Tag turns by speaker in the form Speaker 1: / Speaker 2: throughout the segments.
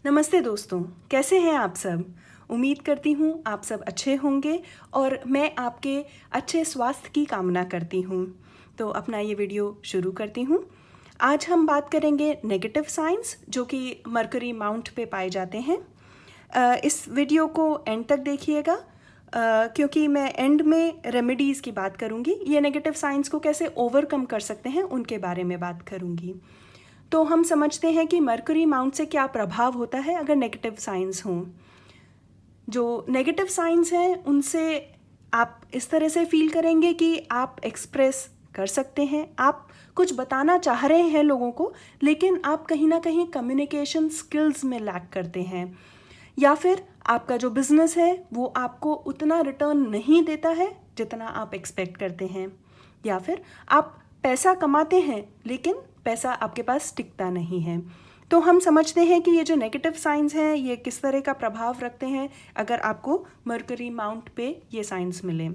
Speaker 1: नमस्ते दोस्तों, कैसे हैं आप सब। उम्मीद करती हूँ आप सब अच्छे होंगे और मैं आपके अच्छे स्वास्थ्य की कामना करती हूँ। तो अपना ये वीडियो शुरू करती हूँ। आज हम बात करेंगे नेगेटिव साइंस जो कि मरकरी माउंट पे पाए जाते हैं। इस वीडियो को एंड तक देखिएगा क्योंकि मैं एंड में रेमेडीज़ की बात करूँगी। ये नेगेटिव साइंस को कैसे ओवरकम कर सकते हैं उनके बारे में बात करूँगी। तो हम समझते हैं कि मरकरी माउंट से क्या प्रभाव होता है अगर नेगेटिव साइंस हों। जो नेगेटिव साइंस हैं उनसे आप इस तरह से फील करेंगे कि आप एक्सप्रेस कर सकते हैं, आप कुछ बताना चाह रहे हैं लोगों को, लेकिन आप कहीं ना कहीं कम्युनिकेशन स्किल्स में लैक करते हैं, या फिर आपका जो बिजनेस है वो आपको उतना रिटर्न नहीं देता है जितना आप एक्सपेक्ट करते हैं, या फिर आप पैसा कमाते हैं लेकिन पैसा आपके पास टिकता नहीं है। तो हम समझते हैं कि ये जो नेगेटिव साइंस हैं ये किस तरह का प्रभाव रखते हैं अगर आपको मरकरी माउंट पे ये साइंस मिले।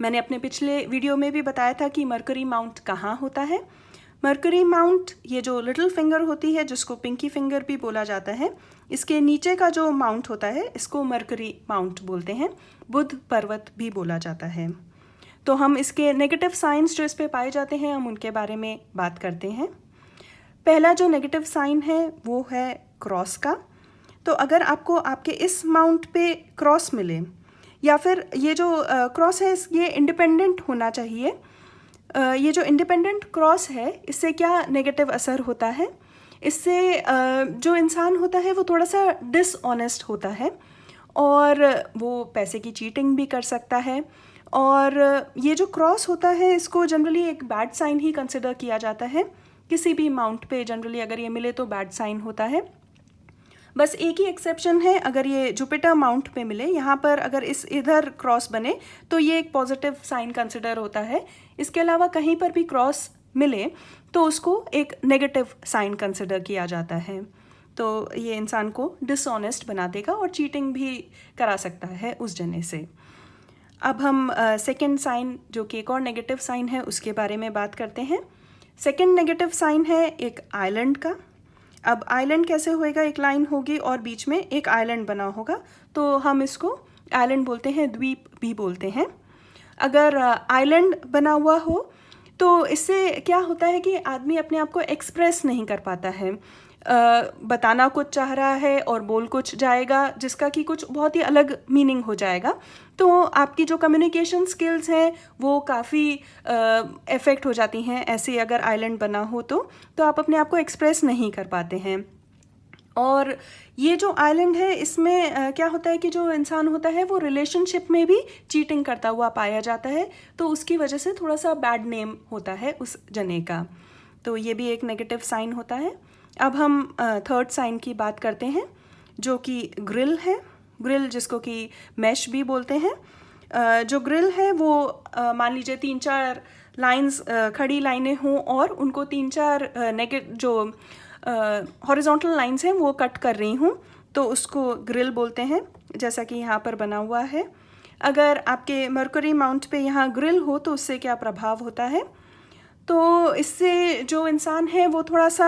Speaker 1: मैंने अपने पिछले वीडियो में भी बताया था कि मरकरी माउंट कहाँ होता है। मरकरी माउंट ये जो लिटिल फिंगर होती है जिसको पिंकी फिंगर भी बोला जाता है, इसके नीचे का जो माउंट होता है इसको मरकरी माउंट बोलते हैं। बुध पर्वत भी बोला जाता है। तो हम इसके नेगेटिव साइंस जो इस पे पाए जाते हैं हम उनके बारे में बात करते हैं। पहला जो नेगेटिव साइन है वो है क्रॉस का। तो अगर आपको आपके इस माउंट पे क्रॉस मिले, या फिर ये जो क्रॉस है ये इंडिपेंडेंट होना चाहिए। ये जो इंडिपेंडेंट क्रॉस है इससे क्या नेगेटिव असर होता है, इससे जो इंसान होता है वो थोड़ा सा डिसऑनेस्ट होता है और वो पैसे की चीटिंग भी कर सकता है। और ये जो क्रॉस होता है इसको जनरली एक बैड साइन ही कंसिडर किया जाता है। किसी भी माउंट पे जनरली अगर ये मिले तो बैड साइन होता है। बस एक ही एक्सेप्शन है, अगर ये जुपिटर माउंट पे मिले, यहाँ पर अगर इधर क्रॉस बने तो ये एक पॉजिटिव साइन कंसिडर होता है। इसके अलावा कहीं पर भी क्रॉस मिले तो उसको एक नेगेटिव साइन कंसिडर किया जाता है। तो ये इंसान को डिसऑनेस्ट बना देगा और चीटिंग भी करा सकता है उस जने से। अब हम सेकेंड साइन जो कि एक और नेगेटिव साइन है उसके बारे में बात करते हैं। सेकेंड नेगेटिव साइन है एक आइलैंड का। अब आइलैंड कैसे होएगा, एक लाइन होगी और बीच में एक आइलैंड बना होगा तो हम इसको आइलैंड बोलते हैं, द्वीप भी बोलते हैं। अगर आइलैंड बना हुआ हो तो इससे क्या होता है कि आदमी अपने आप को एक्सप्रेस नहीं कर पाता है। बताना कुछ चाह रहा है और बोल कुछ जाएगा जिसका कि कुछ बहुत ही अलग मीनिंग हो जाएगा। तो आपकी जो कम्युनिकेशन स्किल्स हैं वो काफ़ी इफ़ेक्ट हो जाती हैं ऐसे अगर आइलैंड बना हो तो आप अपने आप को एक्सप्रेस नहीं कर पाते हैं। और ये जो आइलैंड है इसमें क्या होता है कि जो इंसान होता है वो रिलेशनशिप में भी चीटिंग करता हुआ पाया जाता है, तो उसकी वजह से थोड़ा सा बैड नेम होता है उस जने का। तो ये भी एक नेगेटिव साइन होता है। अब हम थर्ड साइन की बात करते हैं जो कि ग्रिल है। ग्रिल जिसको कि मैश भी बोलते हैं। जो ग्रिल है वो मान लीजिए 3-4 लाइंस खड़ी लाइनें हों और उनको 3-4 जो हॉरिजॉन्टल लाइंस हैं वो कट कर रही हूँ तो उसको ग्रिल बोलते हैं, जैसा कि यहाँ पर बना हुआ है। अगर आपके मरकरी माउंट पे यहाँ ग्रिल हो तो उससे क्या प्रभाव होता है, तो इससे जो इंसान है वो थोड़ा सा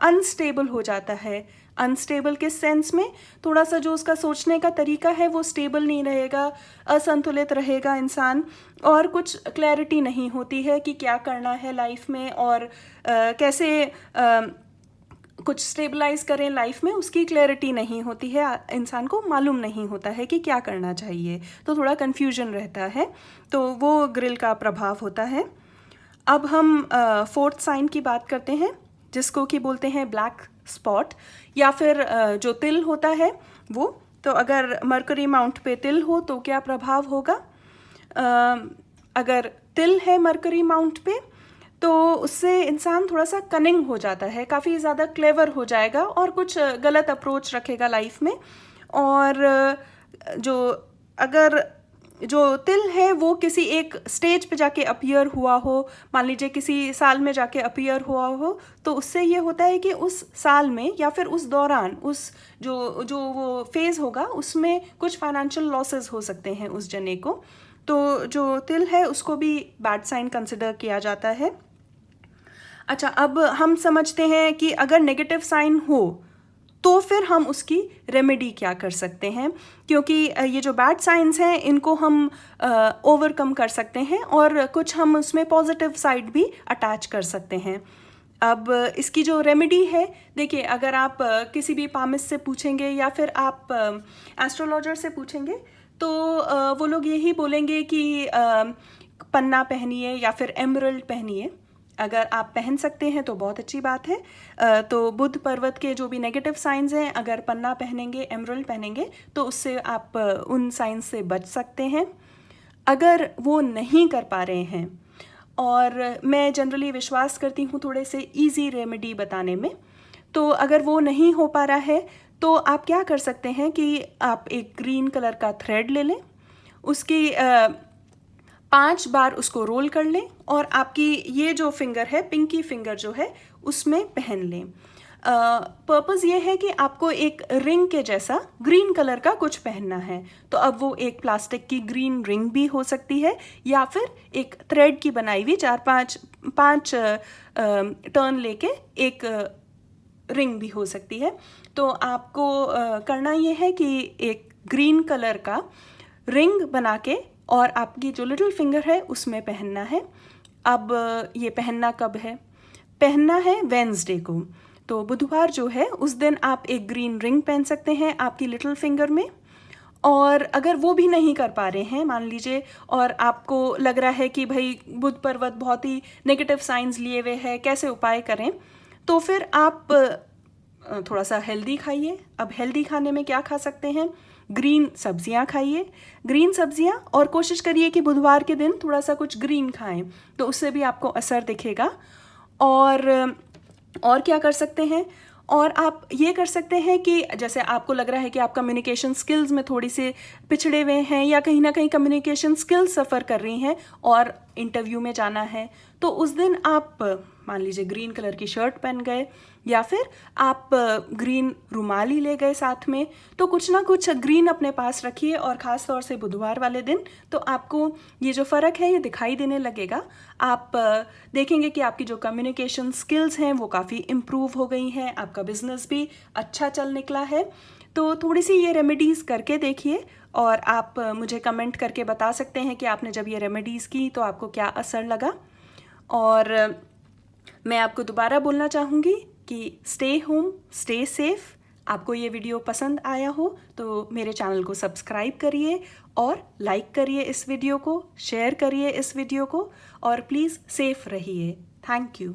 Speaker 1: अनस्टेबल हो जाता है। अनस्टेबल के सेंस में थोड़ा सा जो उसका सोचने का तरीका है वो स्टेबल नहीं रहेगा, असंतुलित रहेगा इंसान, और कुछ क्लैरिटी नहीं होती है कि क्या करना है लाइफ में और कैसे कुछ स्टेबलाइज करें लाइफ में, उसकी क्लैरिटी नहीं होती है। इंसान को मालूम नहीं होता है कि क्या करना चाहिए, तो थोड़ा कन्फ्यूजन रहता है। तो वो ग्रिल का प्रभाव होता है। अब हम फोर्थ साइन की बात करते हैं जिसको कि बोलते हैं ब्लैक स्पॉट, या फिर जो तिल होता है वो। तो अगर मरकरी माउंट पे तिल हो तो क्या प्रभाव होगा। अगर तिल है मरकरी माउंट पे तो उससे इंसान थोड़ा सा कनिंग हो जाता है, काफ़ी ज़्यादा क्लेवर हो जाएगा और कुछ गलत अप्रोच रखेगा लाइफ में। और जो अगर जो तिल है वो किसी एक स्टेज पे जाके अपीयर हुआ हो, मान लीजिए किसी साल में जाके अपीयर हुआ हो, तो उससे ये होता है कि उस साल में या फिर उस दौरान उस जो वो फेज़ होगा उसमें कुछ फाइनेंशियल लॉसेस हो सकते हैं उस जने को। तो जो तिल है उसको भी बैड साइन कंसिडर किया जाता है। अच्छा, अब हम समझते हैं कि अगर नेगेटिव साइन हो तो फिर हम उसकी रेमेडी क्या कर सकते हैं, क्योंकि ये जो बैड साइंस हैं इनको हम ओवरकम कर सकते हैं और कुछ हम उसमें पॉजिटिव साइड भी अटैच कर सकते हैं। अब इसकी जो रेमेडी है, देखिए, अगर आप किसी भी पामिस्ट से पूछेंगे या फिर आप एस्ट्रोलॉजर से पूछेंगे तो वो लोग यही बोलेंगे कि पन्ना पहनिए या फिर एमरल्ड पहनिए। अगर आप पहन सकते हैं तो बहुत अच्छी बात है। तो बुध पर्वत के जो भी नेगेटिव साइंस हैं, अगर पन्ना पहनेंगे, एमरल्ड पहनेंगे, तो उससे आप उन साइंस से बच सकते हैं। अगर वो नहीं कर पा रहे हैं, और मैं जनरली विश्वास करती हूँ थोड़े से इजी रेमेडी बताने में, तो अगर वो नहीं हो पा रहा है तो आप क्या कर सकते हैं कि आप एक ग्रीन कलर का थ्रेड ले लें, उसकी 5 बार उसको रोल कर लें और आपकी ये जो फिंगर है, पिंकी फिंगर जो है, उसमें पहन लें। पर्पज़ ये है कि आपको एक रिंग के जैसा ग्रीन कलर का कुछ पहनना है। तो अब वो एक प्लास्टिक की ग्रीन रिंग भी हो सकती है या फिर एक थ्रेड की बनाई हुई 4-5 टर्न लेके एक रिंग भी हो सकती है। तो आपको करना ये है कि एक ग्रीन कलर का रिंग बना के और आपकी जो लिटिल फिंगर है उसमें पहनना है। अब ये पहनना कब है? पहनना है वेंसडे को। तो बुधवार जो है उस दिन आप एक ग्रीन रिंग पहन सकते हैं आपकी लिटिल फिंगर में। और अगर वो भी नहीं कर पा रहे हैं, मान लीजिए, और आपको लग रहा है कि भाई बुध पर्वत बहुत ही नेगेटिव साइंस लिए हुए है, कैसे उपाय करें, तो फिर आप थोड़ा सा हेल्दी खाइए। अब हेल्दी खाने में क्या खा सकते हैं? ग्रीन सब्जियां खाइए, ग्रीन सब्जियां, और कोशिश करिए कि बुधवार के दिन थोड़ा सा कुछ ग्रीन खाएं, तो उससे भी आपको असर दिखेगा। और क्या कर सकते हैं? और आप ये कर सकते हैं कि जैसे आपको लग रहा है कि आप कम्युनिकेशन स्किल्स में थोड़ी से पिछड़े हुए हैं या कहीं ना कहीं कम्युनिकेशन स्किल्स सफ़र कर रही हैं और इंटरव्यू में जाना है, तो उस दिन आप मान लीजिए ग्रीन कलर की शर्ट पहन गए या फिर आप ग्रीन रुमाल ही ले गए साथ में। तो कुछ ना कुछ ग्रीन अपने पास रखिए, और ख़ास तौर से बुधवार वाले दिन तो आपको ये जो फ़र्क है ये दिखाई देने लगेगा। आप देखेंगे कि आपकी जो कम्युनिकेशन स्किल्स हैं वो काफ़ी इम्प्रूव हो गई हैं, आपका बिजनेस भी अच्छा चल निकला है। तो थोड़ी सी ये रेमेडीज़ करके देखिए और आप मुझे कमेंट करके बता सकते हैं कि आपने जब ये रेमेडीज़ की तो आपको क्या असर लगा। और मैं आपको दोबारा बोलना चाहूँगी कि स्टे होम, स्टे सेफ। आपको ये वीडियो पसंद आया हो तो मेरे चैनल को सब्सक्राइब करिए और लाइक करिए इस वीडियो को, शेयर करिए इस वीडियो को, और प्लीज़ सेफ रहिए। Thank you.